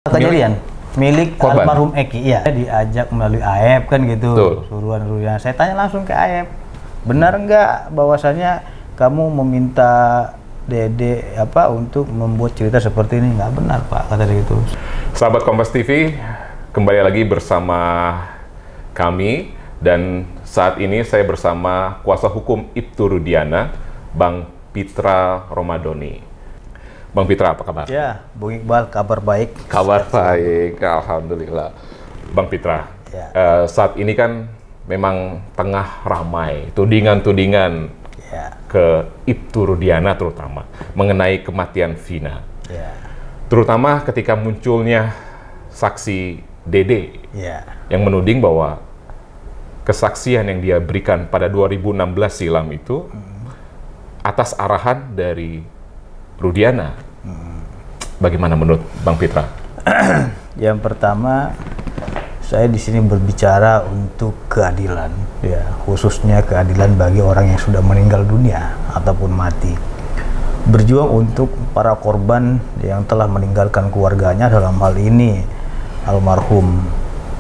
Kejadian milik korban. almarhum Eki, ya diajak melalui AEP kan gitu. Betul. Suruhan Ruyan. Saya tanya langsung ke AEP, benar nggak bahwasanya kamu meminta Dede untuk membuat cerita seperti ini? Nggak benar Pak, kata dia gitu. Sahabat Kompas TV, kembali lagi bersama kami, dan saat ini saya bersama kuasa hukum Ibtu Rudiana, Bang Pitra Romadoni. Bang Pitra, apa kabar? Ya, Bung Iqbal, kabar baik. Kabar baik, alhamdulillah. Bang Pitra, Ya. Saat ini kan memang tengah ramai tudingan-tudingan Ya, ke Ibtu Rudiana terutama mengenai kematian Vina. ya, Terutama ketika munculnya saksi Dede ya, yang menuding bahwa kesaksian yang dia berikan pada 2016 silam itu atas arahan dari Rudiana. Bagaimana menurut Bang Pitra? Yang pertama, saya di sini berbicara untuk keadilan, ya, khususnya keadilan bagi orang yang sudah meninggal dunia ataupun mati. Berjuang untuk para korban yang telah meninggalkan keluarganya, dalam hal ini almarhum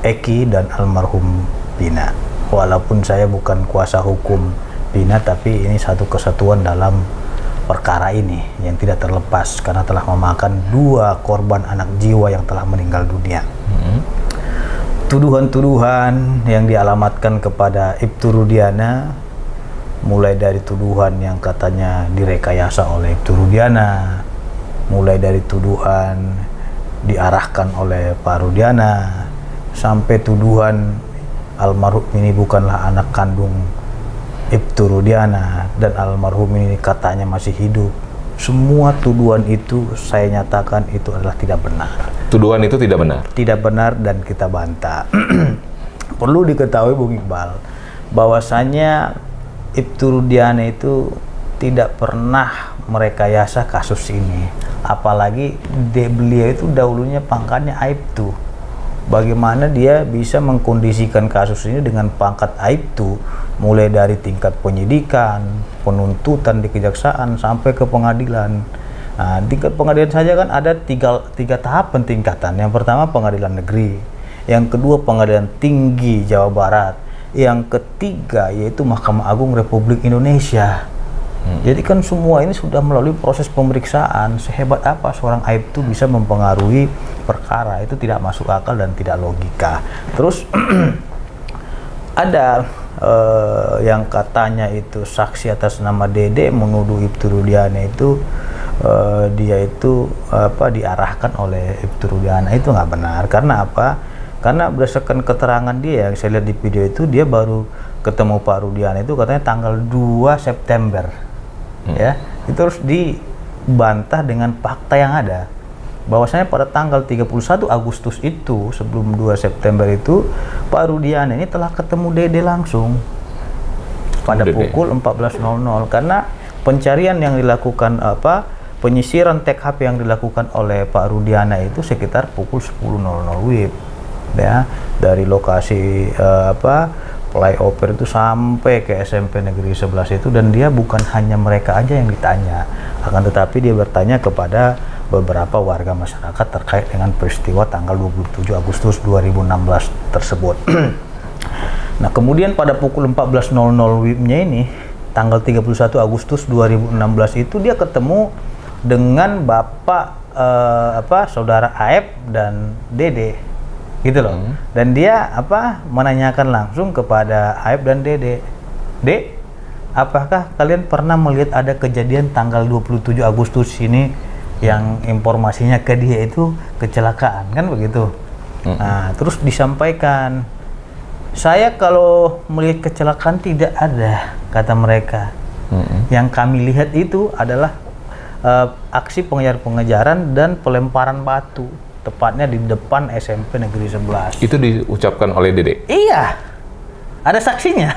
Eki dan almarhum Vina. Walaupun saya bukan kuasa hukum Vina, tapi ini satu kesatuan dalam perkara ini yang tidak terlepas karena telah memakan dua korban anak jiwa yang telah meninggal dunia. Tuduhan-tuduhan yang dialamatkan kepada Ibtu Rudiana, mulai dari tuduhan yang katanya direkayasa oleh Ibtu Rudiana, mulai dari tuduhan diarahkan oleh Pak Rudiana, sampai tuduhan almarhum ini bukanlah anak kandung Ibtu Rudiana dan almarhum ini katanya masih hidup. Semua tuduhan itu saya nyatakan itu adalah tidak benar. Tuduhan itu tidak benar? Tidak benar dan kita bantah. Perlu diketahui Bung Iqbal, bahwasanya Ibtu Rudiana itu tidak pernah merekayasa kasus ini. Apalagi beliau itu dahulunya pangkatnya Aibtu. Bagaimana dia bisa mengkondisikan kasus ini dengan pangkat Aibtu, mulai dari tingkat penyidikan, penuntutan di kejaksaan sampai ke pengadilan. Nah, tingkat pengadilan saja kan ada tiga tahap pentingkatan. Yang pertama pengadilan negeri, yang kedua pengadilan tinggi Jawa Barat, yang ketiga yaitu Mahkamah Agung Republik Indonesia. Jadi kan semua ini sudah melalui proses pemeriksaan. Sehebat apa seorang Aibtu bisa mempengaruhi perkara, itu tidak masuk akal dan tidak logika. Terus ada yang katanya itu saksi atas nama Dede menuduh Ibtu Rudiana itu dia itu diarahkan oleh Ibtu Rudiana. Itu nggak benar. Karena apa? Karena berdasarkan keterangan dia yang saya lihat di video itu, dia baru ketemu Pak Rudiana itu katanya tanggal 2 September. Ya, itu harus dibantah dengan fakta yang ada. Bahwasanya pada tanggal 31 Agustus itu, sebelum 2 September itu, Pak Rudiana ini telah ketemu Dede langsung pada pukul 14.00, karena pencarian yang dilakukan penyisiran TKP yang dilakukan oleh Pak Rudiana itu sekitar pukul 10.00 WIB, ya, dari lokasi flyover itu sampai ke SMP Negeri 11 itu. Dan dia bukan hanya mereka aja yang ditanya, akan tetapi dia bertanya kepada beberapa warga masyarakat terkait dengan peristiwa tanggal 27 Agustus 2016 tersebut. Nah, kemudian pada pukul 14.00 WIB-nya ini, tanggal 31 Agustus 2016 itu dia ketemu dengan Bapak Saudara Aep dan Dede, gitu loh. Dan dia menanyakan langsung kepada Aep dan Dede, "Dek, apakah kalian pernah melihat ada kejadian tanggal 27 Agustus ini yang informasinya ke dia itu kecelakaan?" Kan begitu. Nah, terus disampaikan, "Saya kalau melihat kecelakaan tidak ada," kata mereka. Yang kami lihat itu adalah aksi pengejar-pengejaran dan pelemparan batu, tepatnya di depan SMP Negeri 11. Itu diucapkan oleh Dede? Iya, ada saksinya.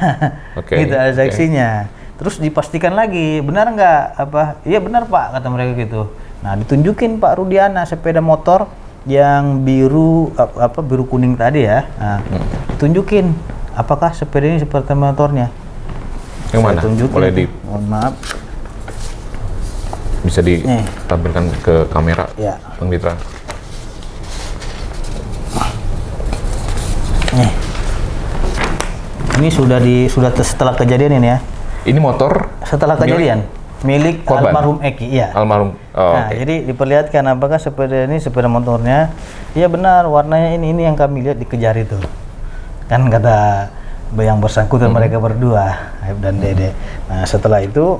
Oke, Gitu, ada saksinya. Terus dipastikan lagi, benar nggak? Iya benar Pak, kata mereka gitu. Nah, ditunjukin Pak Rudiana sepeda motor yang biru biru kuning tadi ya. Nah, ditunjukin apakah sepeda ini seperti motornya. Yang mana? Tunjukin. Boleh Mohon maaf. Bisa ditampilkan ke kamera, Ya. Bang Pitra. Ini setelah kejadian ini ya. Ini motor Setelah kejadian milik korban? almarhum Eki, iya. Almarhum. Nah, jadi diperlihatkan apakah sepeda motornya, iya benar warnanya ini yang kami lihat dikejar itu. Kan kata yang bersangkutan mereka berdua, Aib dan Dede. Nah, setelah itu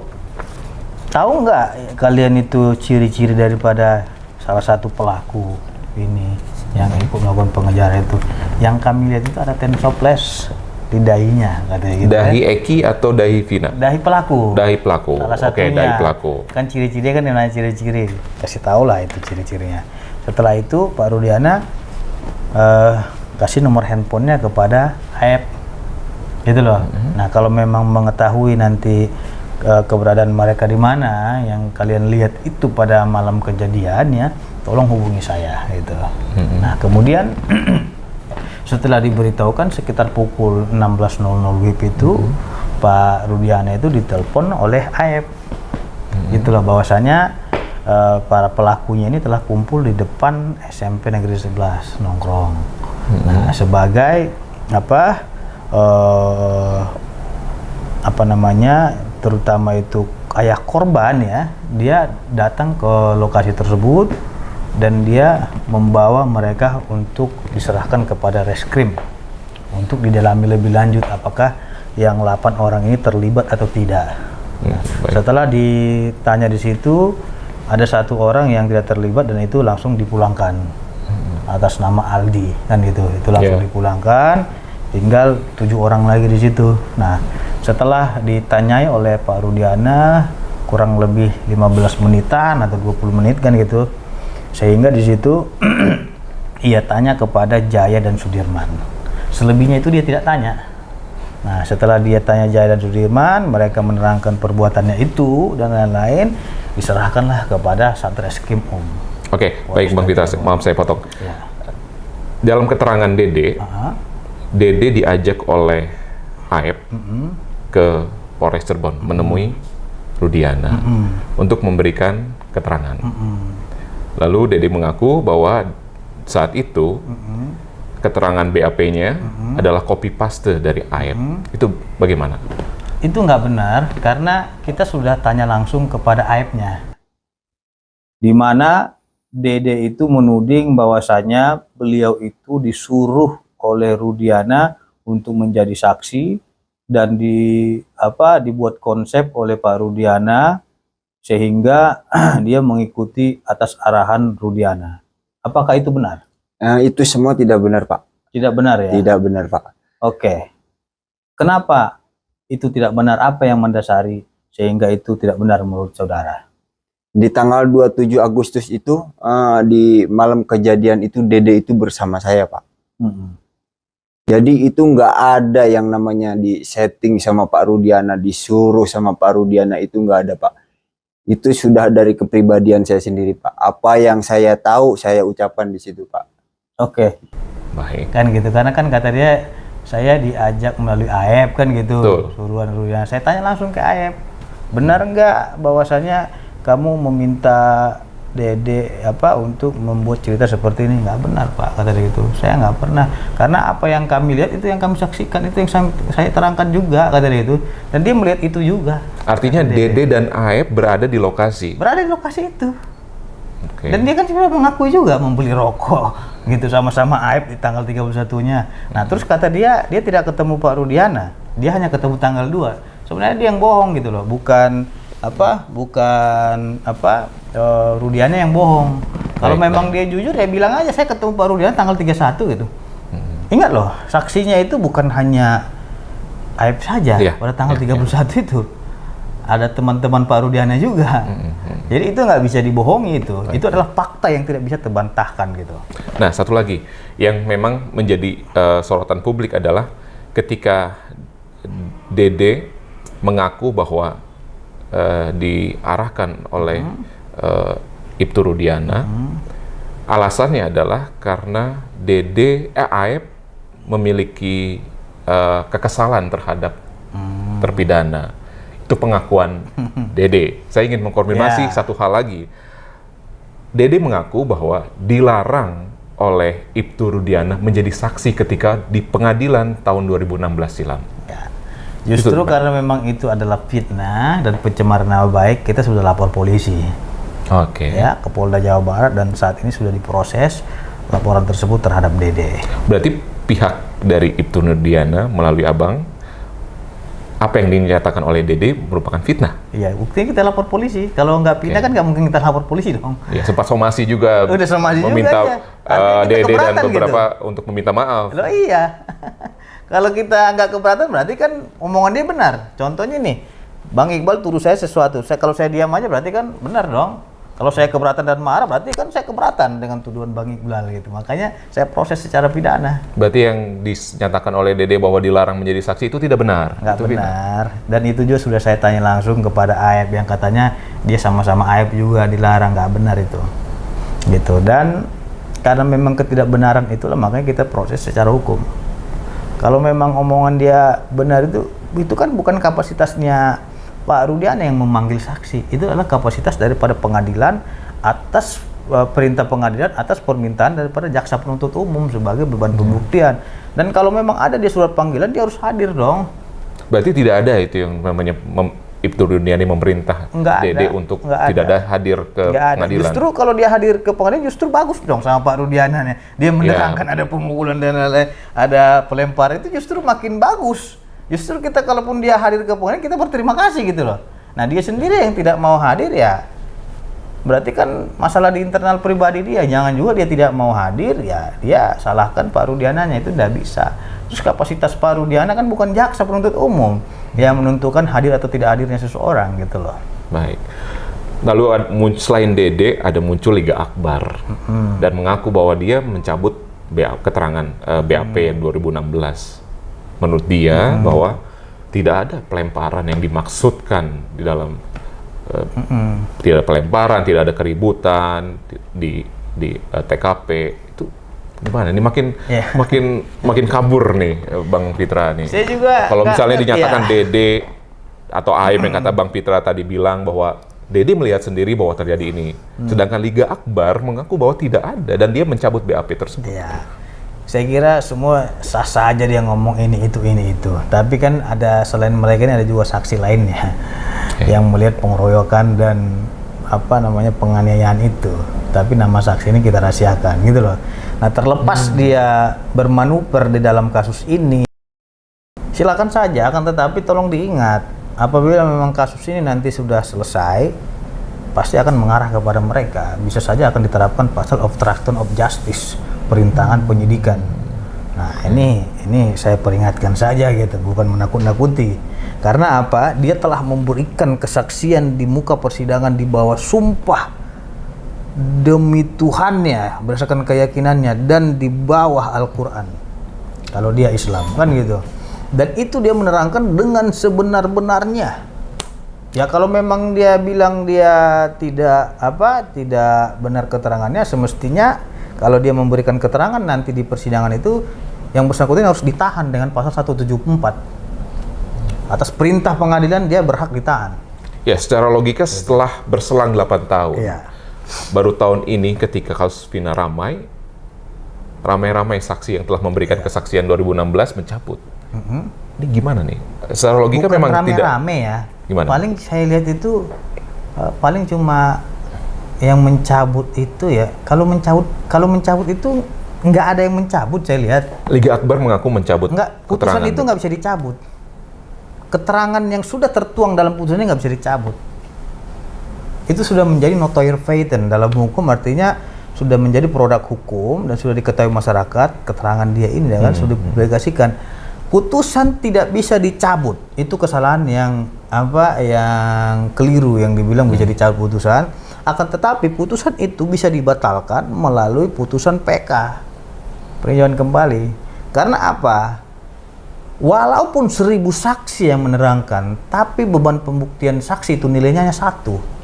tahu nggak kalian itu ciri-ciri daripada salah satu pelaku ini yang ikut melakukan pengejaran itu? Yang kami lihat itu ada tensoples di dahinya, katanya gitu. Dahi Eki atau dahi Vina? Dahi pelaku. Dahi pelaku. Salah Oke, satunya. dahi pelaku. Kan ciri-cirinya kan yang nanya ciri-ciri. Kasih tahu lah itu ciri-cirinya. Setelah itu Pak Rudiana kasih nomor handphonenya kepada Aib. Gitu loh. Nah, kalau memang mengetahui nanti keberadaan mereka di mana yang kalian lihat itu pada malam kejadian ya, tolong hubungi saya gitu. Nah, kemudian setelah diberitahukan sekitar pukul 16.00 WIB itu Pak Rudiana itu ditelepon oleh Aib. Itulah bahwasanya para pelakunya ini telah kumpul di depan SMP Negeri 11 nongkrong. Nah, sebagai terutama itu ayah korban ya, dia datang ke lokasi tersebut dan dia membawa mereka untuk diserahkan kepada reskrim untuk didalami lebih lanjut apakah yang 8 orang ini terlibat atau tidak. Setelah ditanya di situ, ada 1 orang yang tidak terlibat dan itu langsung dipulangkan atas nama Aldi kan gitu. Itu langsung dipulangkan, tinggal 7 orang lagi di situ. Nah, setelah ditanyai oleh Pak Rudiana kurang lebih 15 menitan atau 20 menit kan gitu. Sehingga di situ ia tanya kepada Jaya dan Sudirman. Selebihnya itu dia tidak tanya. Nah, setelah dia tanya Jaya dan Sudirman, mereka menerangkan perbuatannya itu dan lain-lain, diserahkanlah kepada Satreskrim Oke, baik Bang Pitra, maaf saya potong. Ya. Dalam keterangan Dede, Dede diajak oleh Aib ke Polres Cirebon menemui Rudiana untuk memberikan keterangan. Lalu Dede mengaku bahwa saat itu keterangan BAP-nya adalah copy paste dari Aib. Itu bagaimana? Itu nggak benar karena kita sudah tanya langsung kepada Aibnya. Di mana Dede itu menuding bahwasanya beliau itu disuruh oleh Rudiana untuk menjadi saksi dan dibuat konsep oleh Pak Rudiana sehingga dia mengikuti atas arahan Rudiana. Apakah itu benar? Itu semua tidak benar, Pak. Tidak benar ya? Tidak benar, Pak. Oke. Kenapa itu tidak benar? Apa yang mendasari sehingga itu tidak benar menurut saudara? Di tanggal 27 Agustus itu, di malam kejadian itu, Dede itu bersama saya, Pak. Jadi itu nggak ada yang namanya di setting sama Pak Rudiana, disuruh sama Pak Rudiana, itu nggak ada, Pak. Itu sudah dari kepribadian saya sendiri, Pak. Apa yang saya tahu, saya ucapkan di situ, Pak. Oke. Baik. Kan gitu, karena kan kata dia, saya diajak melalui Aib kan gitu. Betul. Suruhan Rudiana. Saya tanya langsung ke Aib, benar nggak bahwasanya kamu meminta Dede untuk membuat cerita seperti ini? Nggak benar, Pak, kata dia gitu. Saya nggak pernah, karena apa yang kami lihat itu yang kami saksikan, itu yang saya terangkan juga, kata dia itu. Dan dia melihat itu juga. Artinya Dede dan Aib berada di lokasi. Berada di lokasi itu. Oke. Dan dia kan sebenarnya mengakui juga membeli rokok gitu sama-sama Aib di tanggal 31-nya. Nah, terus kata dia tidak ketemu Pak Rudiana. Dia hanya ketemu tanggal 2. Sebenarnya dia yang bohong gitu loh, bukan Rudiana yang bohong. Kalau memang dia jujur ya bilang aja saya ketemu Pak Rudiana tanggal 31 gitu. Ingat loh, saksinya itu bukan hanya Aib saja pada tanggal 31 itu. Ada teman-teman Pak Rudiana juga. Jadi itu nggak bisa dibohongi itu. Itu adalah fakta yang tidak bisa terbantahkan gitu. Nah, satu lagi yang memang menjadi sorotan publik adalah ketika Dede mengaku bahwa diarahkan oleh Ibtu Rudiana, alasannya adalah karena Aib memiliki kekesalan terhadap terpidana. Itu pengakuan Dede. Saya ingin mengkonfirmasi satu hal lagi. Dede mengaku bahwa dilarang oleh Ibtu Rudiana menjadi saksi ketika di pengadilan tahun 2016 silam. Ya. Justru karena memang itu adalah fitnah dan pencemaran nama baik, kita sudah lapor polisi. Oke. Ya, ke Polda Jawa Barat, dan saat ini sudah diproses laporan tersebut terhadap Dede. Berarti pihak dari Ibtu Nurdiana melalui Abang, apa yang dinyatakan oleh Dede merupakan fitnah? Iya, buktinya kita lapor polisi. Kalau nggak pindah kan nggak mungkin kita lapor polisi dong. Ya, sempat somasi juga. Udah somasi meminta juga, ya. Dede dan Keberatan beberapa gitu. untuk meminta maaf. Loh iya. Kalau kita nggak keberatan berarti kan omongan dia benar. Contohnya nih, Bang Iqbal tuduh saya sesuatu. Kalau saya diam aja berarti kan benar dong. Kalau saya keberatan dan marah berarti kan saya keberatan dengan tuduhan Bang Iqbal gitu. Makanya saya proses secara pidana. Berarti yang dinyatakan oleh Dede bahwa dilarang menjadi saksi itu tidak benar. Nggak Itu benar. Dan itu juga sudah saya tanya langsung kepada Aib yang katanya dia sama-sama Aib juga dilarang. Nggak benar itu. Gitu. Dan karena memang ketidakbenaran itulah makanya kita proses secara hukum. Kalau memang omongan dia benar itu kan bukan kapasitasnya Pak Rudiana yang memanggil saksi. Itu adalah kapasitas daripada pengadilan atas perintah pengadilan atas permintaan daripada jaksa penuntut umum sebagai beban pembuktian. Dan kalau memang ada dia surat panggilan, dia harus hadir dong. Berarti tidak ada itu yang namanya Ibtu Nurdiana memerintah Dede untuk tidak ada hadir ke pengadilan. Justru kalau dia hadir ke pengadilan justru bagus dong sama Pak Rudiana nih. Dia menerangkan ada pemukulan dan ada pelempar, itu justru makin bagus. Justru kita kalaupun dia hadir ke pengadilan kita berterima kasih gitu loh. Nah dia sendiri yang tidak mau hadir ya berarti kan masalah di internal pribadi dia. Jangan juga dia tidak mau hadir ya dia salahkan Pak Rudiananya, itu tidak bisa. Terus kapasitas Pak Rudiana kan bukan jaksa penuntut umum yang menentukan hadir atau tidak hadirnya seseorang gitu loh. Baik. Lalu selain Dede ada muncul Liga Akbar dan mengaku bahwa dia mencabut keterangan BAP 2016. Menurut dia bahwa tidak ada pelemparan yang dimaksudkan di dalam tidak ada pelemparan, tidak ada keributan di TKP. Itu gimana? Ini makin kabur nih Bang Pitra nih. Saya juga kalau misalnya dinyatakan ya. Dede atau Aib yang kata Bang Pitra tadi bilang bahwa Dede melihat sendiri bahwa terjadi ini, sedangkan Liga Akbar mengaku bahwa tidak ada dan dia mencabut BAP tersebut. Ya. Saya kira semua sah-sah aja dia ngomong ini itu. Tapi kan ada selain mereka ini ada juga saksi lainnya yang melihat pengeroyokan dan penganiayaan itu. Tapi nama saksi ini kita rahasiakan gitu loh. Nah terlepas dia bermanuver di dalam kasus ini, silakan saja. Akan tetapi tolong diingat, apabila memang kasus ini nanti sudah selesai, pasti akan mengarah kepada mereka. Bisa saja akan diterapkan pasal obstruction of justice, perintangan penyidikan. Nah ini saya peringatkan saja gitu, bukan menakut-nakuti. Karena apa? Dia telah memberikan kesaksian di muka persidangan di bawah sumpah demi Tuhannya, berdasarkan keyakinannya, dan di bawah Al-Quran. Kalau dia Islam kan gitu. Dan itu dia menerangkan dengan sebenar-benarnya. Ya kalau memang dia bilang dia tidak benar keterangannya, semestinya kalau dia memberikan keterangan nanti di persidangan itu yang bersangkutan harus ditahan dengan pasal 174. Atas perintah pengadilan dia berhak ditahan. Ya, secara logika setelah berselang 8 tahun. Ya. Baru tahun ini ketika kasus Vina ramai saksi yang telah memberikan kesaksian 2016 mencabut. Ini gimana nih? Secara logika bukan memang tidak rame-rame ya. Gimana? Paling saya lihat itu paling cuma yang mencabut itu ya. Kalau mencabut itu nggak ada yang mencabut saya lihat. Liga Akbar mengaku mencabut. Putusan itu nggak bisa dicabut. Keterangan yang sudah tertuang dalam putusannya nggak bisa dicabut. Itu sudah menjadi notoire feiten dalam hukum, artinya sudah menjadi produk hukum dan sudah diketahui masyarakat. Keterangan dia ini kan sudah dipublikasikan. Putusan tidak bisa dicabut. Itu kesalahan yang keliru yang dibilang bisa dicabut putusan. Akan tetapi putusan itu bisa dibatalkan melalui putusan PK, peninjauan kembali. Karena apa? Walaupun 1000 saksi yang menerangkan, tapi beban pembuktian saksi itu nilainya hanya 1.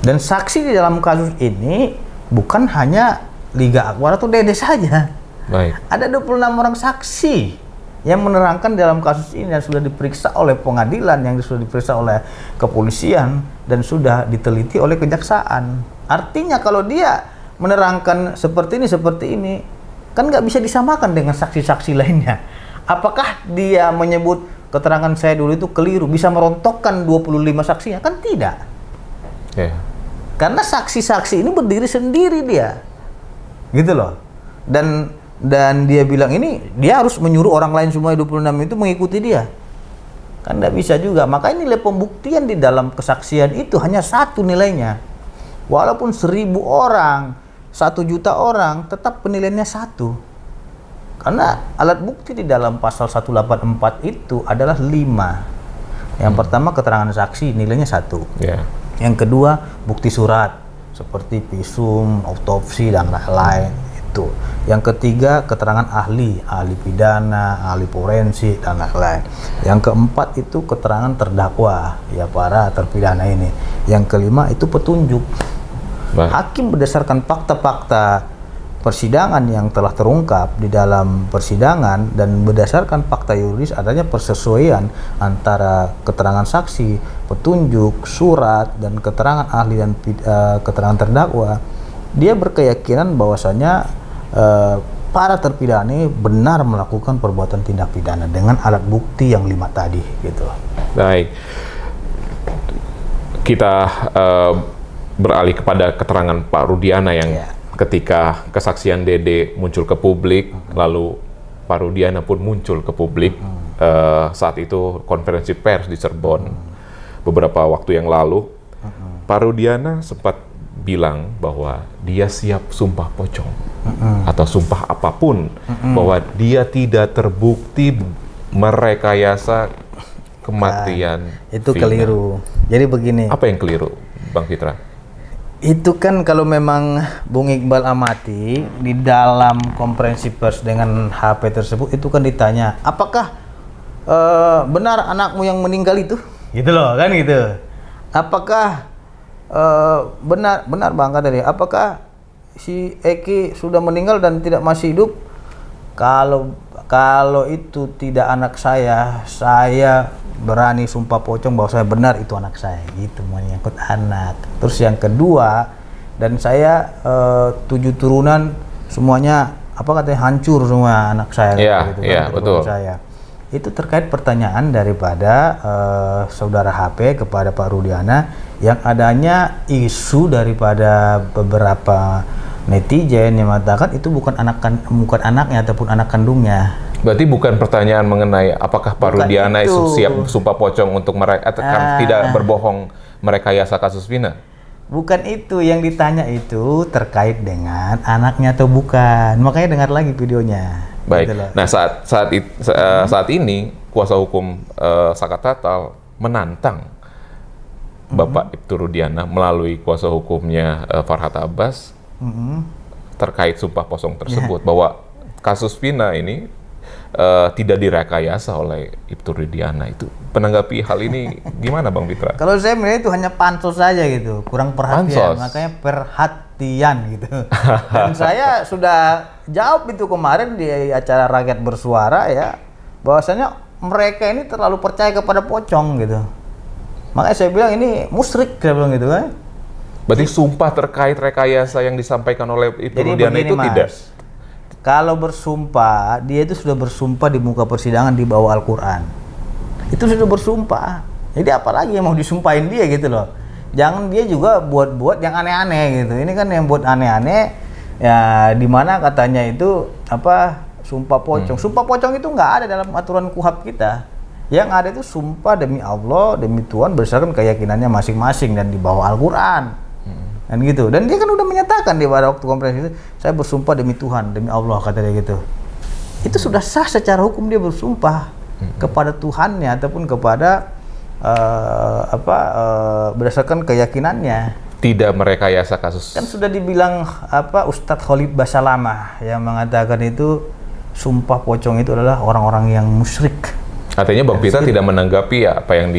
Dan saksi di dalam kasus ini bukan hanya Liga Akbar atau Dede saja. Baik. Ada 26 orang saksi yang menerangkan dalam kasus ini dan sudah diperiksa oleh pengadilan, yang sudah diperiksa oleh kepolisian dan sudah diteliti oleh kejaksaan. Artinya kalau dia menerangkan seperti ini kan nggak bisa disamakan dengan saksi-saksi lainnya. Apakah dia menyebut keterangan saya dulu itu keliru, bisa merontokkan 25 saksinya? Kan tidak. Karena saksi-saksi ini berdiri sendiri dia. Gitu loh. Dan dia bilang ini dia harus menyuruh orang lain semua 26 itu mengikuti dia. Kan tidak bisa juga. Makanya nilai pembuktian di dalam kesaksian itu hanya satu nilainya. Walaupun 1.000 orang, 1 juta orang, tetap penilaiannya satu. Karena alat bukti di dalam pasal 184 itu adalah 5. Yang pertama keterangan saksi nilainya 1. Yang kedua bukti surat seperti visum, autopsi dan lain-lain. Yang ketiga keterangan ahli pidana, ahli forensik dan lain-lain. Yang keempat itu keterangan terdakwa, ya para terpidana ini. Yang kelima itu petunjuk. Hakim berdasarkan fakta-fakta persidangan yang telah terungkap di dalam persidangan dan berdasarkan fakta yuridis adanya persesuaian antara keterangan saksi, petunjuk, surat dan keterangan ahli dan keterangan terdakwa. Dia berkeyakinan bahwasanya para terpidana benar melakukan perbuatan tindak pidana dengan alat bukti yang 5 tadi gitu. Baik. Kita beralih kepada keterangan Pak Rudiana yang ketika kesaksian Dede muncul ke publik, lalu Pak Rudiana pun muncul ke publik saat itu konferensi pers di Cirebon beberapa waktu yang lalu. Pak Rudiana sempat bilang bahwa dia siap sumpah pocong atau sumpah apapun bahwa dia tidak terbukti merekayasa kematian itu Vina. Keliru. Jadi begini. Apa yang keliru, Bang Fitra? Itu kan kalau memang Bung Iqbal amati di dalam konferensi pers dengan HP tersebut itu kan ditanya, apakah benar anakmu yang meninggal itu? Gitu loh kan gitu. Apakah benar Bang kata dia, apakah si Eki sudah meninggal dan tidak masih hidup? Kalau itu tidak anak saya berani sumpah pocong bahwa saya benar itu anak saya. Gitu menyangkut anak. Terus yang kedua, dan saya 7 turunan semuanya apa katanya hancur semua anak saya. Gitu, betul. Saya. Itu terkait pertanyaan daripada saudara HP kepada Pak Rudiana yang adanya isu daripada beberapa netizen yang mengatakan itu bukan anaknya ataupun anak kandungnya. Berarti bukan pertanyaan mengenai apakah Pak Rudiana itu siap sumpah pocong untuk tidak berbohong merekayasa kasus Vina? Bukan itu yang ditanya, itu terkait dengan anaknya atau bukan. Makanya dengar lagi videonya. Baik. Gitu nah saat ini kuasa hukum Saka Tatal menantang Bapak Ibtu Rudiana melalui kuasa hukumnya Farhad Abbas terkait sumpah pocong tersebut bahwa kasus Vina ini tidak direkayasa oleh Ibtu Rudiana. Itu menanggapi hal ini gimana Bang Fitra? Kalau saya melihat itu hanya pansos saja gitu, kurang perhatian. Makanya perhatian gitu. Dan saya sudah jawab itu kemarin di acara Rakyat Bersuara ya, bahwasanya mereka ini terlalu percaya kepada pocong gitu. Makanya saya bilang ini musyrik, saya bilang gitu kan. Berarti sumpah terkait rekayasa yang disampaikan oleh Ibtu Rudiana itu Mas, tidak? Kalau bersumpah, dia itu sudah bersumpah di muka persidangan di bawah Al-Quran. Itu sudah bersumpah. Jadi apalagi yang mau disumpahin dia gitu loh. Jangan dia juga buat-buat yang aneh-aneh gitu. Ini kan yang buat aneh-aneh ya, dimana katanya itu apa sumpah pocong. Sumpah pocong itu nggak ada dalam aturan KUHP kita. Yang ada itu sumpah demi Allah, demi Tuhan berdasarkan keyakinannya masing-masing dan di bawah Al-Quran. Dan gitu. Dan dia kan udah menyatakan di pada waktu konferensi itu, saya bersumpah demi Tuhan, demi Allah, kata dia gitu. Itu sudah sah secara hukum dia bersumpah kepada Tuhannya ataupun kepada berdasarkan keyakinannya. Tidak merekayasa kasus. Kan sudah dibilang Ustadz Khalid Basalamah yang mengatakan itu sumpah pocong itu adalah orang-orang yang musyrik. Artinya Bang Fitra tidak menanggapi apa yang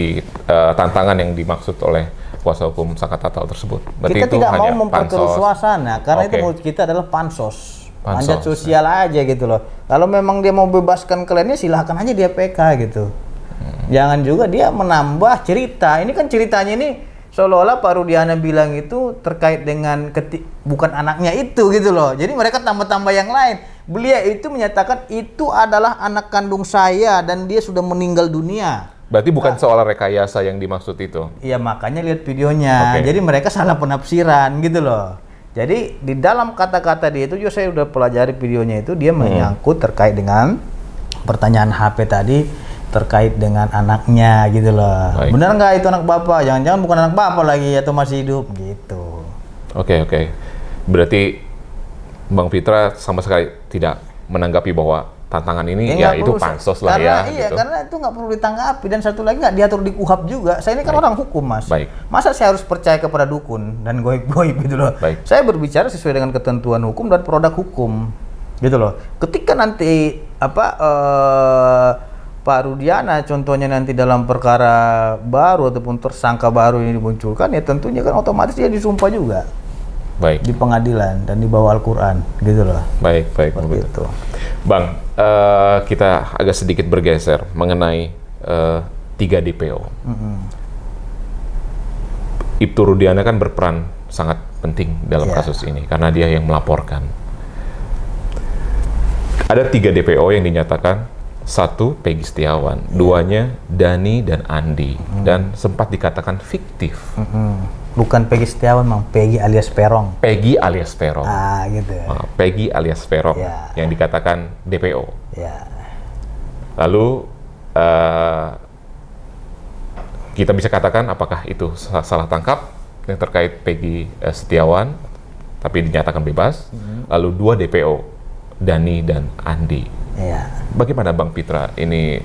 tantangan yang dimaksud oleh kuasa hukum Saka Tatal tersebut. Berarti kita itu tidak hanya mau memperkeruh suasana karena itu menurut kita adalah pansos. Manjat sosial aja gitu loh. Kalau memang dia mau bebaskan kliennya silahkan aja dia PK gitu. Jangan juga dia menambah cerita. Ini kan ceritanya ini seolah-olah Pak Rudiana bilang itu terkait dengan bukan anaknya itu gitu loh. Jadi mereka tambah-tambah yang lain. Beliau itu menyatakan itu adalah anak kandung saya dan dia sudah meninggal dunia. Berarti bukan soal rekayasa yang dimaksud itu. Iya, makanya lihat videonya. Jadi mereka salah penafsiran gitu loh. Jadi di dalam kata-kata dia itu juga saya udah pelajari videonya itu, dia menyangkut terkait dengan pertanyaan HP tadi terkait dengan anaknya gitu loh. Baik. Benar nggak itu anak bapak? Jangan-jangan bukan anak bapak lagi atau masih hidup gitu. Oke. Berarti Bang Pitra sama sekali tidak menanggapi bahwa tantangan ini ya itu pansos lah karena, ya. Iya, gitu. karena itu nggak perlu ditanggapi dan satu lagi nggak diatur di KUHP juga. Saya ini kan orang hukum, Mas. Baik. Masa saya harus percaya kepada dukun dan goib-goib gitu loh. Baik. Saya berbicara sesuai dengan ketentuan hukum dan produk hukum gitu loh. Ketika nanti Pak Rudiana contohnya nanti dalam perkara baru ataupun tersangka baru ini dimunculkan, ya tentunya kan otomatis dia disumpah juga Baik. di pengadilan dan di bawah Al-Quran gitu loh. Baik. Seperti itu. Bang, kita agak sedikit bergeser mengenai 3 DPO. Ibtu Rudiana kan berperan sangat penting dalam kasus ini karena dia yang melaporkan. Ada 3 DPO yang dinyatakan, 1 Peggy Setiawan, 2-nya Dani dan Andi, dan sempat dikatakan fiktif. Bukan Peggy Setiawan, Mang. Peggy alias Perong. Peggy alias Perong. Gitu. Peggy alias Perong yang dikatakan DPO. Ya. Lalu kita bisa katakan apakah itu salah tangkap yang terkait Peggy Setiawan, tapi dinyatakan bebas. Lalu 2 DPO, Dani dan Andi. Iya. Bagaimana Bang Pitra ini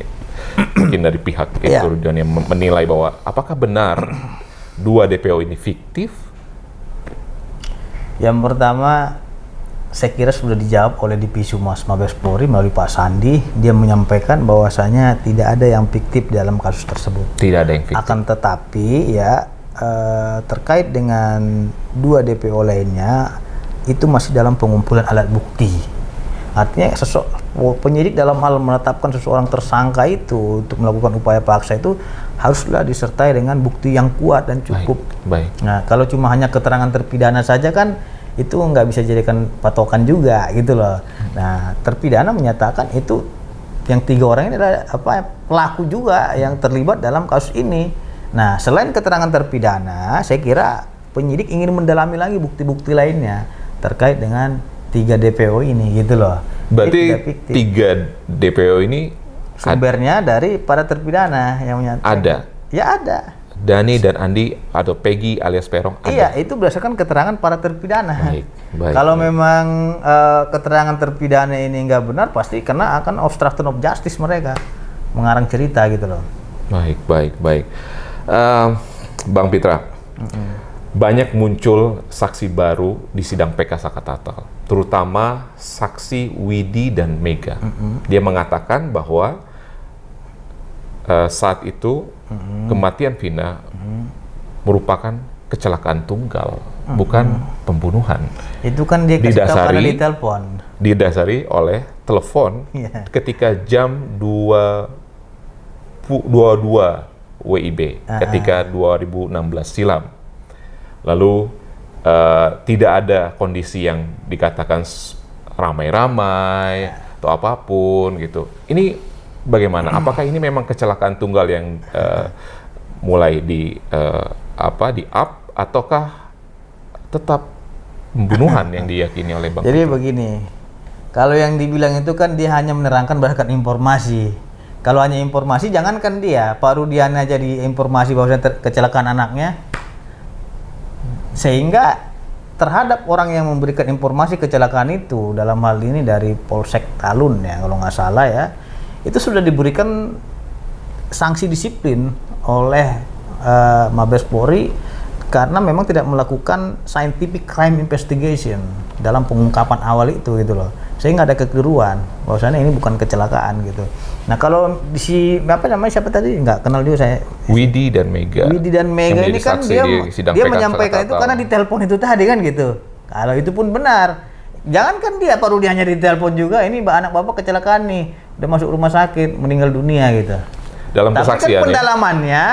mungkin dari pihak Ibtu Rudiana yang menilai bahwa apakah benar 2 DPO ini fiktif? Yang pertama, saya kira sudah dijawab oleh Divisi Humas Mabes Polri melalui Pak Sandi. Dia menyampaikan bahwasanya tidak ada yang fiktif dalam kasus tersebut. Tidak ada yang fiktif. Akan tetapi terkait dengan 2 DPO lainnya itu masih dalam pengumpulan alat bukti. Artinya penyidik dalam hal menetapkan seseorang tersangka itu untuk melakukan upaya paksa itu haruslah disertai dengan bukti yang kuat dan cukup. Baik. Nah, kalau cuma hanya keterangan terpidana saja kan itu nggak bisa jadikan patokan juga gitu loh. Nah, terpidana menyatakan itu yang 3 orang ini adalah pelaku juga yang terlibat dalam kasus ini. Nah, selain keterangan terpidana, saya kira penyidik ingin mendalami lagi bukti-bukti lainnya terkait dengan 3 DPO ini gitu loh. Berarti 3 DPO ini sumbernya dari para terpidana yang menyatakan. Ada? Ya ada. Dani dan Andi atau Peggy alias Perong ada? Iya, itu berdasarkan keterangan para terpidana. Baik. Kalau memang keterangan terpidana ini nggak benar, pasti kena akan obstruction of justice mereka. Mengarang cerita gitu loh. Baik. Bang Pitra, banyak muncul saksi baru di sidang PK Sakatatal, terutama saksi Widi dan Mega. Dia mengatakan bahwa saat itu kematian Vina merupakan kecelakaan tunggal, bukan pembunuhan. Itu kan dia kasih tahu karena di telepon. Didasari oleh telepon ketika jam 22 WIB, ketika 2016 silam. Lalu tidak ada kondisi yang dikatakan ramai-ramai atau apapun gitu. Ini bagaimana? Apakah ini memang kecelakaan tunggal yang mulai di up ataukah tetap pembunuhan yang diyakini oleh Bang? Jadi begini, kalau yang dibilang itu kan dia hanya menerangkan berdasarkan informasi. Kalau hanya informasi, jangankan dia, Pak Rudiana jadi informasi bahwa kecelakaan anaknya. Sehingga terhadap orang yang memberikan informasi kecelakaan itu, dalam hal ini dari Polsek Talun ya kalau nggak salah ya, itu sudah diberikan sanksi disiplin oleh Mabes Polri karena memang tidak melakukan scientific crime investigation dalam pengungkapan awal itu gitu loh, sehingga ada kekeliruan bahwasanya ini bukan kecelakaan gitu. Nah kalau di siapa tadi nggak kenal juga saya. Widi dan Mega ini kan dia menyampaikan itu karena di telepon itu tadi kan gitu. Kalau itu pun benar, jangankan dia Pak Rudi hanya di telepon juga, ini anak bapak kecelakaan nih, udah masuk rumah sakit, meninggal dunia gitu. Dalam tapi kesaksian kan pendalamannya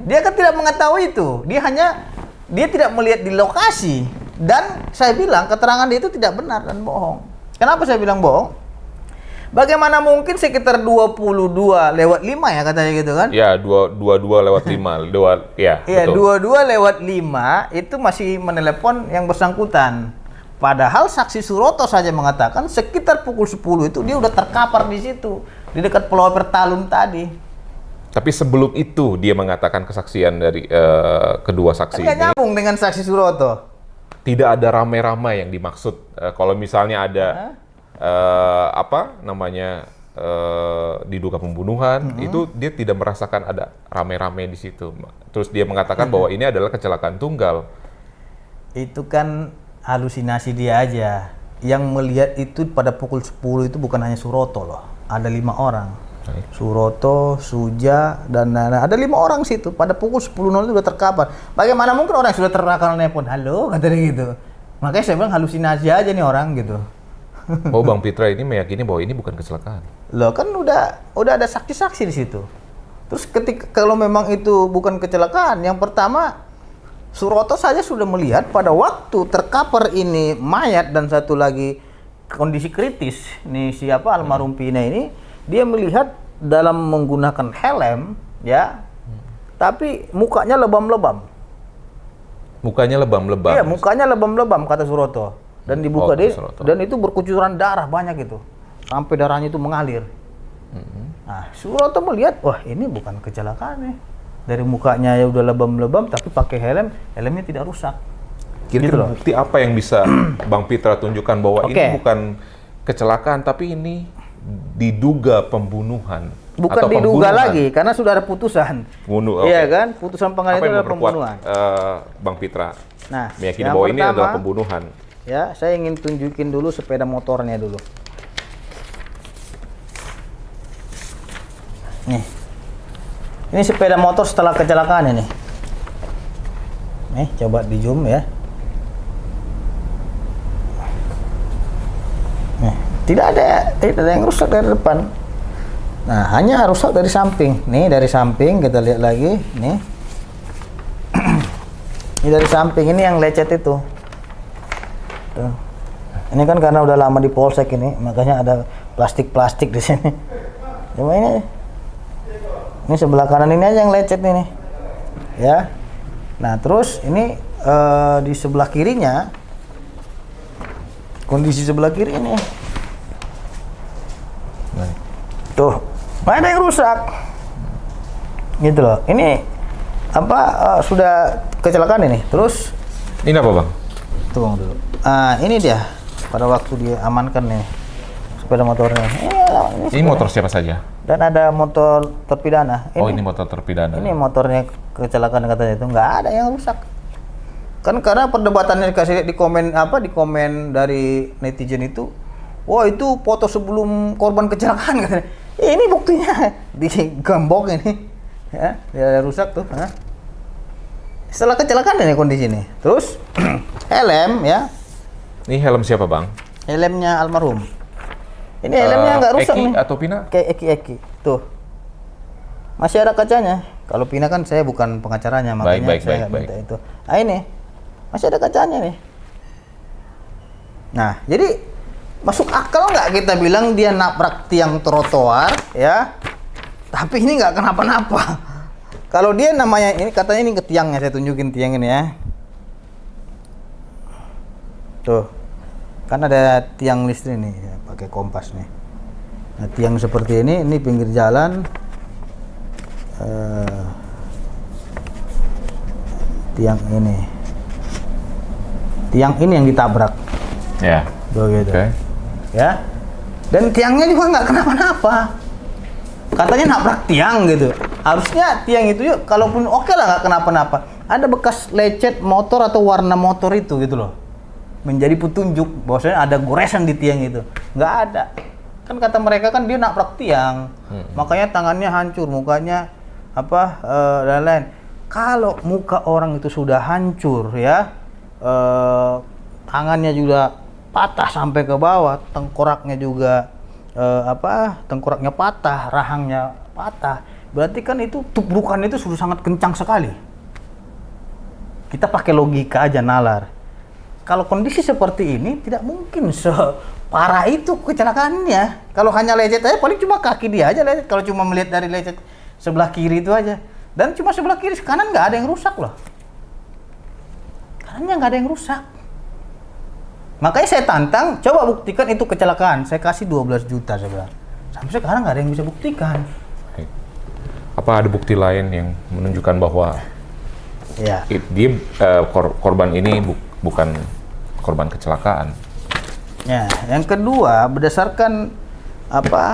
dia kan tidak mengetahui itu, dia hanya dia tidak melihat di lokasi, dan saya bilang keterangan dia itu tidak benar dan bohong. Kenapa saya bilang bohong? Bagaimana mungkin sekitar 22 lewat 5 ya katanya gitu kan? Ya, 22 lewat 5. Iya, Betul. 22 lewat 5 itu masih menelepon yang bersangkutan. Padahal saksi Suroto saja mengatakan sekitar pukul 10 itu dia udah terkapar di situ, di dekat Pulau Pertalun tadi. Tapi sebelum itu dia mengatakan kesaksian dari kedua saksi Nggak ini. nyambung dengan saksi Suroto. Tidak ada ramai-ramai yang dimaksud. Kalau misalnya ada diduga pembunuhan, itu dia tidak merasakan ada ramai-ramai di situ. Terus dia mengatakan bahwa ini adalah kecelakaan tunggal. Itu kan halusinasi dia aja. Yang melihat itu pada pukul 10 itu bukan hanya Suroto loh. Ada 5 orang. Baik. Suroto, Suja, dan ada 5 orang situ. Pada pukul 10.00 itu udah terkapar. Bagaimana mungkin orang yang sudah terkapar nelpon, halo, katanya gitu. Makanya saya bilang halusinasi aja nih orang gitu. Oh, Bang Pitra ini meyakini bahwa ini bukan kecelakaan. Loh kan udah ada saksi-saksi di situ. Terus kalau memang itu bukan kecelakaan, yang pertama Suroto saja sudah melihat pada waktu terkapar ini mayat dan satu lagi kondisi kritis. Nih siapa almarhum Pina ini, dia melihat dalam menggunakan helm ya. Tapi mukanya lebam-lebam. Mukanya lebam-lebam. Iya, mukanya lebam-lebam kata Suroto. Dan dibuka dia Suroto. dan itu berkucuran darah banyak itu. Sampai darahnya itu mengalir. Nah, Suroto melihat, wah ini bukan kecelakaan nih. Dari mukanya ya udah lebam-lebam tapi pakai helmnya tidak rusak. Kira-kira loh. bukti apa yang bisa Bang Pitra tunjukkan bahwa Oke. ini bukan kecelakaan, tapi ini diduga pembunuhan? Bukan atau diduga pembunuhan? lagi karena sudah ada putusan. Oke. Iya kan? Putusan pengadilan Apa itu yang adalah memperkuat pembunuan. Bang Pitra Nah, meyakini yang bahwa ini pertama, adalah pembunuhan? Ya, saya ingin tunjukin dulu sepeda motornya dulu. Nih. Ini sepeda motor setelah kecelakaan ini. Nih, coba di zoom ya. Nih, tidak ada yang rusak dari depan. Nah, hanya rusak dari samping. Nih, dari samping kita lihat lagi, nih. Ini dari samping, ini yang lecet itu. Tuh. Ini kan karena udah lama di polsek ini, makanya ada plastik-plastik di sini. Cuma ini sebelah kanan ini aja yang lecet ini, ya. Nah terus ini di sebelah kirinya, kondisi sebelah kiri ini, Baik. tuh, nggak ada yang rusak, gitu loh. Ini apa sudah kecelakaan ini. Terus Ini apa, Bang? tunggu dulu. Ini dia pada waktu diamankan nih sepeda motornya. Ini motor siapa saja? Dan ada motor terpidana. Oh, ini motor terpidana. Ini motornya kecelakaan katanya itu nggak ada yang rusak. Kan karena perdebatannya dikasih lihat di komen dari netizen itu, wah itu foto sebelum korban kecelakaan katanya. Ini buktinya di gembok ini, ya, dia ada rusak tuh. Setelah kecelakaan ini kondisi ini. Terus helm ya. Ini helm siapa, Bang? Helmnya almarhum. Ini helmnya nggak rusak Eki nih. atau Pina? Kayak Eki. Tuh. Masih ada kacanya. Kalau Pina kan saya bukan pengacaranya, makanya saya nggak minta itu. Nah ini. Masih ada kacanya nih. Nah, jadi masuk akal nggak kita bilang dia nabrak tiang trotoar, ya? Tapi ini nggak kenapa-napa. Kalau dia namanya, ini katanya ini ke tiangnya, saya tunjukin tiang ini ya. Tuh, kan ada tiang listrik nih, ya, pakai kompas nih. Nah, tiang seperti ini pinggir jalan. Tiang ini yang ditabrak. Ya. Tuh gitu. Oke. Ya. Dan tiangnya juga nggak kenapa-napa. Katanya nabrak tiang gitu. Harusnya tiang itu yuk, kalaupun oke lah nggak kenapa-napa. Ada bekas lecet motor atau warna motor itu gitu loh. Menjadi petunjuk bahwasanya ada goresan di tiang itu. Nggak ada. Kan kata mereka kan dia nabrak tiang. Makanya tangannya hancur, mukanya dan lain-lain. Kalau muka orang itu sudah hancur ya, tangannya juga patah sampai ke bawah, tengkoraknya juga tengkoraknya patah, rahangnya patah. Berarti kan itu tubrukan itu sudah sangat kencang sekali. Kita pakai logika aja nalar. Kalau kondisi seperti ini tidak mungkin separah itu kecelakaannya. Kalau hanya lecet aja paling cuma kaki dia aja lecet. Kalau cuma melihat dari lecet sebelah kiri itu aja. Dan cuma sebelah kiri, kanan nggak ada yang rusak loh. Kanannya nggak ada yang rusak. Makanya saya tantang, coba buktikan itu kecelakaan. Saya kasih 12 juta saya bilang. Sampai sekarang nggak ada yang bisa buktikan. Apa ada bukti lain yang menunjukkan bahwa Ya. dia korban ini bukan korban kecelakaan? Ya, yang kedua berdasarkan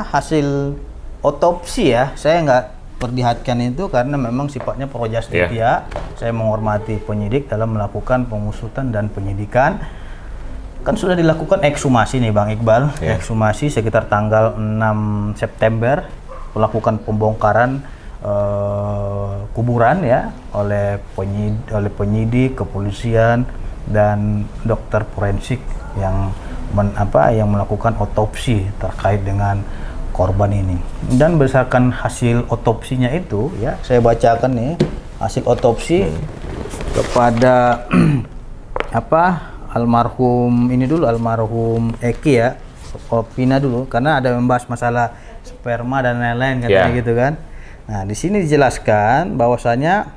hasil otopsi ya, saya nggak perlihatkan itu karena memang sifatnya pro justia. Saya menghormati penyidik dalam melakukan pengusutan dan penyidikan. Kan sudah dilakukan ekshumasi nih Bang Iqbal, ekshumasi sekitar tanggal 6 September, melakukan pembongkaran kuburan ya oleh penyidik, kepolisian dan dokter forensik yang melakukan otopsi terkait dengan korban ini. Dan berdasarkan hasil otopsinya itu ya, saya bacakan nih hasil otopsi kepada almarhum Eki ya, Vina dulu, karena ada membahas masalah sperma dan lain-lain katanya gitu kan. Nah, di sini dijelaskan bahwasanya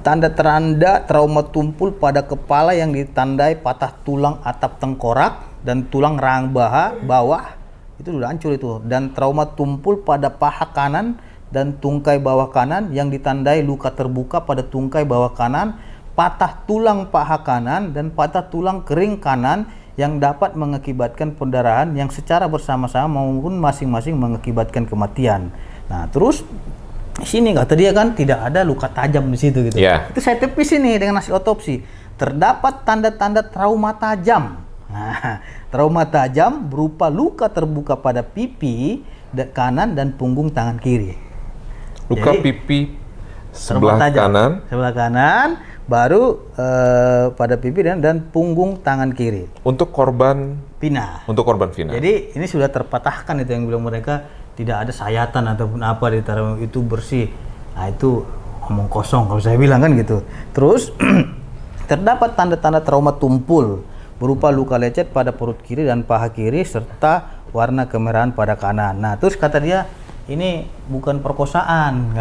tanda-tanda trauma tumpul pada kepala yang ditandai patah tulang atap tengkorak dan tulang rahang bawah itu sudah hancur itu, dan trauma tumpul pada paha kanan dan tungkai bawah kanan yang ditandai luka terbuka pada tungkai bawah kanan, patah tulang paha kanan dan patah tulang kering kanan yang dapat mengakibatkan pendarahan yang secara bersama-sama maupun masing-masing mengakibatkan kematian. Nah, terus di sini kata dia kan tidak ada luka tajam di situ gitu. Itu saya tepis ini dengan hasil otopsi. Terdapat tanda-tanda trauma tajam. Nah, trauma tajam berupa luka terbuka pada pipi kanan dan punggung tangan kiri. Luka pipi sebelah kanan, baru pada pipi dan punggung tangan kiri. Untuk korban Vina. Jadi ini sudah terpatahkan itu yang bilang mereka tidak ada sayatan ataupun apa di taruh itu bersih. Nah, itu omong kosong kalau saya bilang kan gitu. Terus terdapat tanda-tanda trauma tumpul berupa luka lecet pada perut kiri dan paha kiri serta warna kemerahan pada kanan. Nah, terus kata dia ini bukan perkosaan.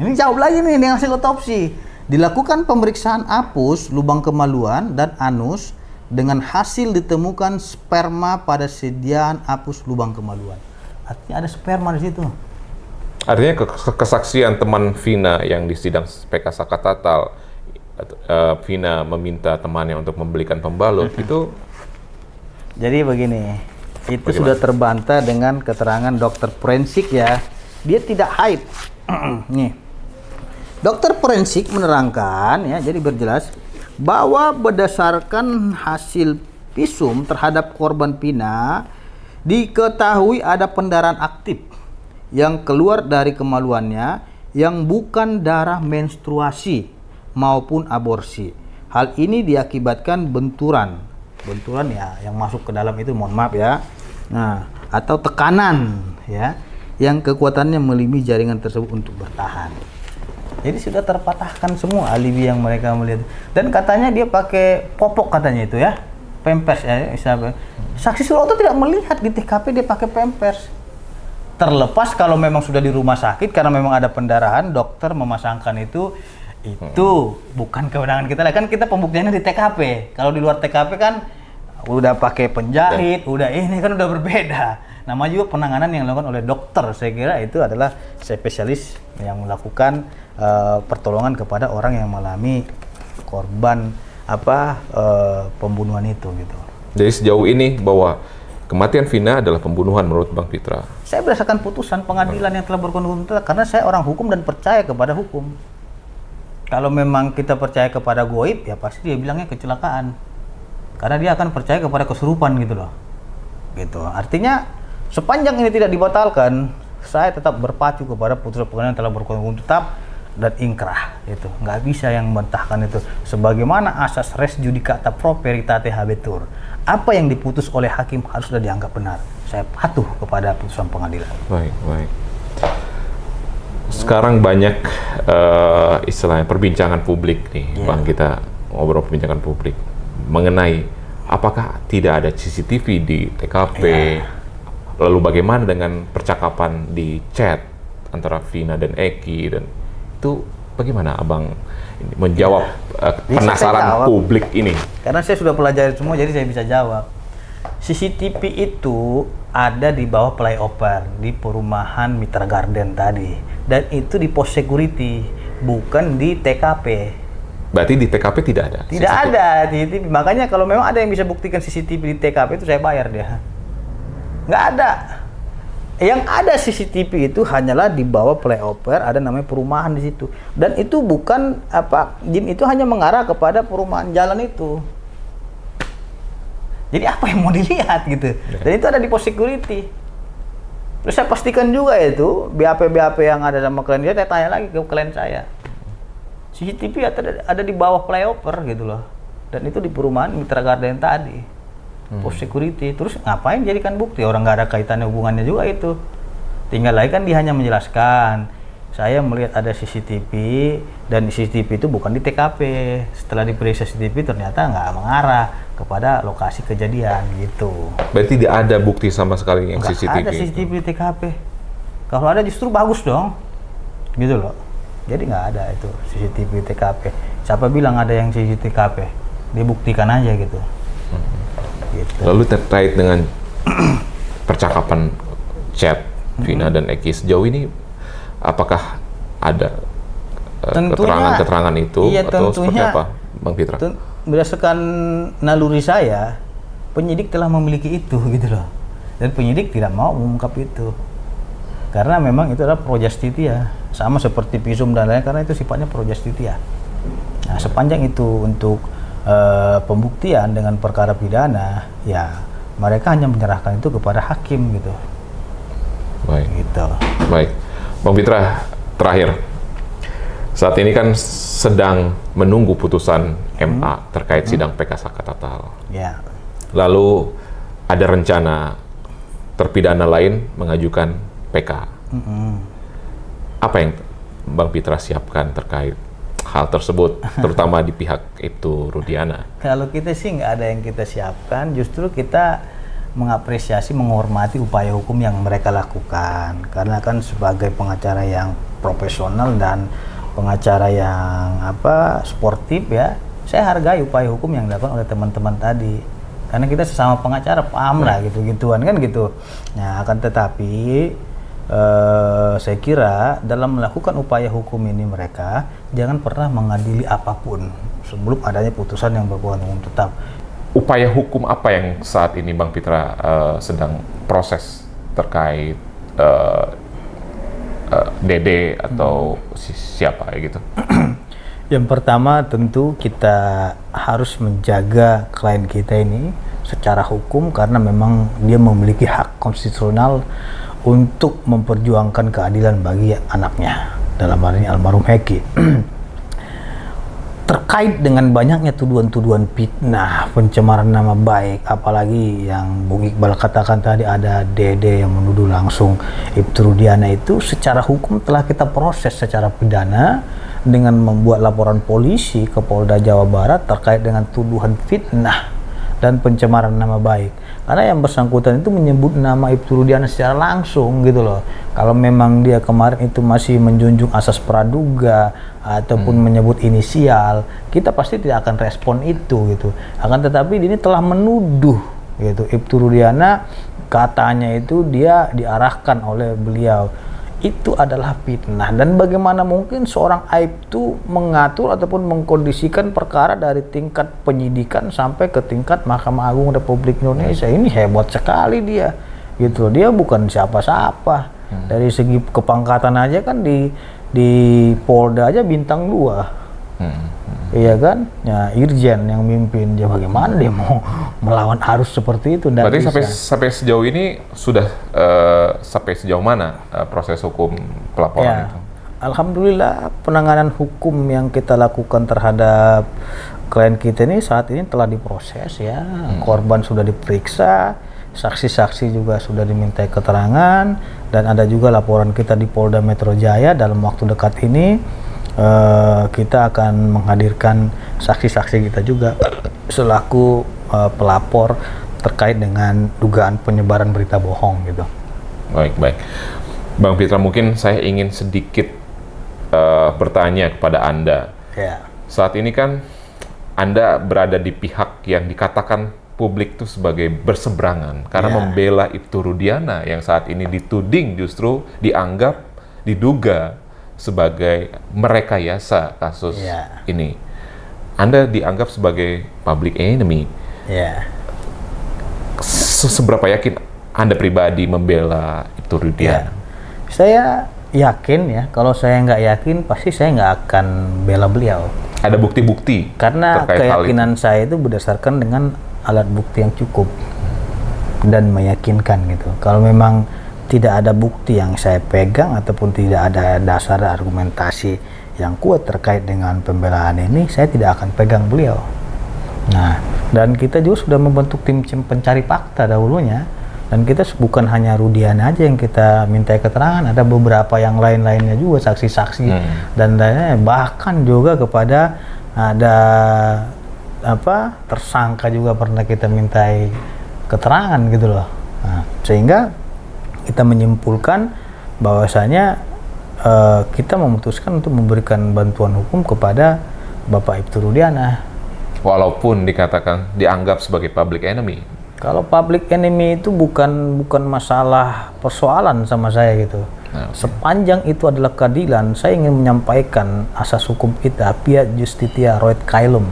Ini jawab lagi nih dengan hasil otopsi. Dilakukan pemeriksaan apus, lubang kemaluan, dan anus dengan hasil ditemukan sperma pada sediaan apus lubang kemaluan. Artinya ada sperma di situ. Artinya kesaksian teman Vina yang di sidang PK Sakatatal, Vina meminta temannya untuk membelikan pembalut itu. Jadi begini, itu sudah terbantah dengan keterangan dokter forensik ya. Dia tidak haid. Nih. Dokter forensik menerangkan ya, jadi berjelas bahwa berdasarkan hasil visum terhadap korban Vina diketahui ada pendarahan aktif yang keluar dari kemaluannya yang bukan darah menstruasi maupun aborsi. Hal ini diakibatkan benturan ya yang masuk ke dalam itu, mohon maaf ya. Nah, atau tekanan ya yang kekuatannya melebihi jaringan tersebut untuk bertahan. Jadi sudah terpatahkan semua alibi yang mereka melihat. Dan katanya dia pakai popok katanya itu ya. Pampers ya. Saksi Suroto tidak melihat di TKP dia pakai pampers. Terlepas kalau memang sudah di rumah sakit karena memang ada pendarahan, dokter memasangkan itu bukan kewenangan kita lah. Kan kita pembuktiannya di TKP. Kalau di luar TKP kan udah pakai penjahit, udah ini kan udah berbeda. Nama juga penanganan yang dilakukan oleh dokter. Saya kira itu adalah spesialis yang melakukan pertolongan kepada orang yang mengalami korban pembunuhan itu gitu. Jadi sejauh ini bahwa kematian Vina adalah pembunuhan menurut Bang Pitra. Saya berdasarkan putusan pengadilan yang telah berkonstitusi karena saya orang hukum dan percaya kepada hukum. Kalau memang kita percaya kepada goib ya pasti dia bilangnya kecelakaan. Karena dia akan percaya kepada kesurupan gitu loh. Gitu. Artinya sepanjang ini tidak dibatalkan, saya tetap berpacu kepada putusan pengadilan yang telah berkonstitusi tetap dan ingkrah itu. Nggak bisa yang membantahkan itu. Sebagaimana asas res judicata pro veritate habetur. Apa yang diputus oleh hakim harus sudah dianggap benar. Saya patuh kepada putusan pengadilan. Baik. Sekarang banyak istilahnya perbincangan publik nih, Bang, kita ngobrol perbincangan publik mengenai apakah tidak ada CCTV di TKP, lalu bagaimana dengan percakapan di chat antara Vina dan Eki, dan itu bagaimana Abang ini menjawab penasaran publik ini? Karena saya sudah pelajari semua, jadi saya bisa jawab. CCTV itu ada di bawah flyover di perumahan Mitra Garden tadi, dan itu di pos security, bukan di TKP. Berarti di TKP tidak ada? Tidak ada CCTV. Makanya kalau memang ada yang bisa buktikan CCTV di TKP itu saya bayar dia. Nggak ada. Yang ada CCTV itu hanyalah di bawah flyover, ada namanya perumahan di situ. Dan itu bukan Jin itu hanya mengarah kepada perumahan jalan itu. Jadi apa yang mau dilihat gitu. Dan itu ada di pos security. Terus saya pastikan juga itu BAP yang ada sama klien dia, saya tanya lagi ke klien saya. CCTV ada di bawah flyover gitu loh. Dan itu di perumahan Mitra Garden tadi. Pos security. Terus ngapain jadikan bukti? Orang nggak ada kaitannya, hubungannya juga itu. Tinggal lagi kan dia hanya menjelaskan, saya melihat ada CCTV dan CCTV itu bukan di TKP. Setelah diperiksa CCTV ternyata nggak mengarah kepada lokasi kejadian gitu. Berarti tidak ada bukti sama sekali yang Nggak CCTV? ada CCTV di TKP. Kalau ada justru bagus dong, gitu loh. Jadi nggak ada itu CCTV TKP. Siapa bilang ada yang CCTV TKP? Dibuktikan aja gitu. Gitu. Lalu terkait dengan percakapan chat Vina dan Eki sejauh ini, apakah ada keterangan-keterangan itu atau seperti apa, Bang Pitra? Berdasarkan naluri saya, penyidik telah memiliki itu gitu loh, dan penyidik tidak mau mengungkap itu karena memang itu adalah pro justitia, sama seperti visum dan lain, karena itu sifatnya pro justitia. Nah, sepanjang itu untuk pembuktian dengan perkara pidana, ya mereka hanya menyerahkan itu kepada hakim gitu. Baik. Gitu. Baik, Bang Pitra, terakhir. Saat ini kan sedang menunggu putusan MA terkait sidang PK Saka Tatal. Ya. Lalu ada rencana terpidana lain mengajukan PK. Apa yang Bang Pitra siapkan terkait hal tersebut, terutama di pihak Ibtu Rudiana? Kalau kita sih nggak ada yang kita siapkan, justru kita mengapresiasi, menghormati upaya hukum yang mereka lakukan. Karena kan sebagai pengacara yang profesional dan pengacara yang sportif ya, saya hargai upaya hukum yang dilakukan oleh teman-teman tadi. Karena kita sesama pengacara paham lah gitu-gituan kan gitu. Nah, akan tetapi saya kira dalam melakukan upaya hukum ini mereka jangan pernah mengadili apapun sebelum adanya putusan yang berkekuatan hukum tetap. Upaya hukum apa yang saat ini Bang Pitra sedang proses terkait Dede atau siapa ya gitu? Yang pertama tentu kita harus menjaga klien kita ini secara hukum karena memang dia memiliki hak konstitusional untuk memperjuangkan keadilan bagi anaknya, dalam hal ini almarhum Eki. Terkait dengan banyaknya tuduhan-tuduhan fitnah, pencemaran nama baik, apalagi yang Bung Iqbal katakan tadi ada Dede yang menuduh langsung Ibtu Rudiana, itu secara hukum telah kita proses secara pidana dengan membuat laporan polisi ke Polda Jawa Barat terkait dengan tuduhan fitnah dan pencemaran nama baik. Karena yang bersangkutan itu menyebut nama Ibtu Rudiana secara langsung gitu loh. Kalau memang dia kemarin itu masih menjunjung asas praduga ataupun menyebut inisial, kita pasti tidak akan respon itu gitu. Akan tetapi ini telah menuduh gitu Ibtu Rudiana, katanya itu dia diarahkan oleh beliau. Itu adalah fitnah, dan bagaimana mungkin seorang Aibtu mengatur ataupun mengkondisikan perkara dari tingkat penyidikan sampai ke tingkat Mahkamah Agung Republik Indonesia. Ini hebat sekali dia gitu. Dia bukan siapa-siapa. Dari segi kepangkatan aja kan di Polda aja bintang 2. Iya kan? Ya, Irjen yang mimpin. Ya bagaimana dia mau melawan arus seperti itu? Berarti sampai sejauh ini sudah sampai sejauh mana proses hukum pelaporan itu? Alhamdulillah penanganan hukum yang kita lakukan terhadap klien kita ini saat ini telah diproses ya. Korban sudah diperiksa saksi-saksi juga sudah dimintai keterangan, dan ada juga laporan kita di Polda Metro Jaya. Dalam waktu dekat ini kita akan menghadirkan saksi-saksi kita juga selaku pelapor terkait dengan dugaan penyebaran berita bohong gitu. Baik. Bang Pitra, mungkin saya ingin sedikit bertanya kepada Anda. Ya. Saat ini kan Anda berada di pihak yang dikatakan publik itu sebagai berseberangan karena membela Ibtu Rudiana yang saat ini dituding justru diduga sebagai merekayasa kasus ini. Anda dianggap sebagai public enemy. Seberapa yakin Anda pribadi membela Ibtu Rudiana? Saya yakin ya, kalau saya nggak yakin pasti saya nggak akan bela beliau. Ada bukti-bukti karena keyakinan saya itu berdasarkan dengan alat bukti yang cukup dan meyakinkan gitu. Kalau memang tidak ada bukti yang saya pegang ataupun tidak ada dasar argumentasi yang kuat terkait dengan pembelaan ini, saya tidak akan pegang beliau. Nah, dan kita juga sudah membentuk tim pencari fakta dahulunya, dan kita bukan hanya Rudiana aja yang kita minta keterangan, ada beberapa yang lainnya juga, saksi-saksi dan lainnya, bahkan juga kepada ada tersangka juga pernah kita mintai keterangan gitu loh. Nah, sehingga kita menyimpulkan bahwasanya kita memutuskan untuk memberikan bantuan hukum kepada Bapak Ibtu Rudiana. Walaupun dianggap sebagai public enemy. Kalau public enemy itu bukan masalah persoalan sama saya gitu. Sepanjang itu adalah keadilan, saya ingin menyampaikan asas hukum kita, fiat justitia roet caelum.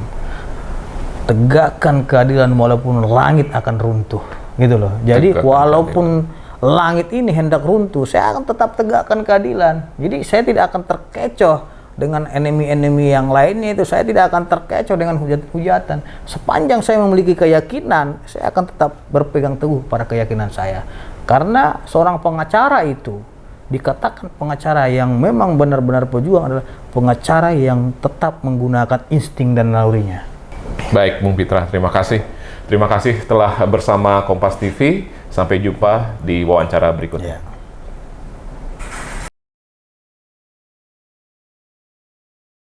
Tegakkan keadilan walaupun langit akan runtuh, gitu loh. Jadi walaupun langit ini hendak runtuh, saya akan tetap tegakkan keadilan. Jadi saya tidak akan terkecoh dengan enemy-enemy yang lainnya itu. Saya tidak akan terkecoh dengan hujat-hujatan. Sepanjang saya memiliki keyakinan, saya akan tetap berpegang teguh pada keyakinan saya. Karena seorang pengacara itu dikatakan pengacara yang memang benar-benar pejuang adalah pengacara yang tetap menggunakan insting dan nalurinya. Baik, Bung Pitra, terima kasih. Terima kasih telah bersama Kompas TV. Sampai jumpa di wawancara berikutnya.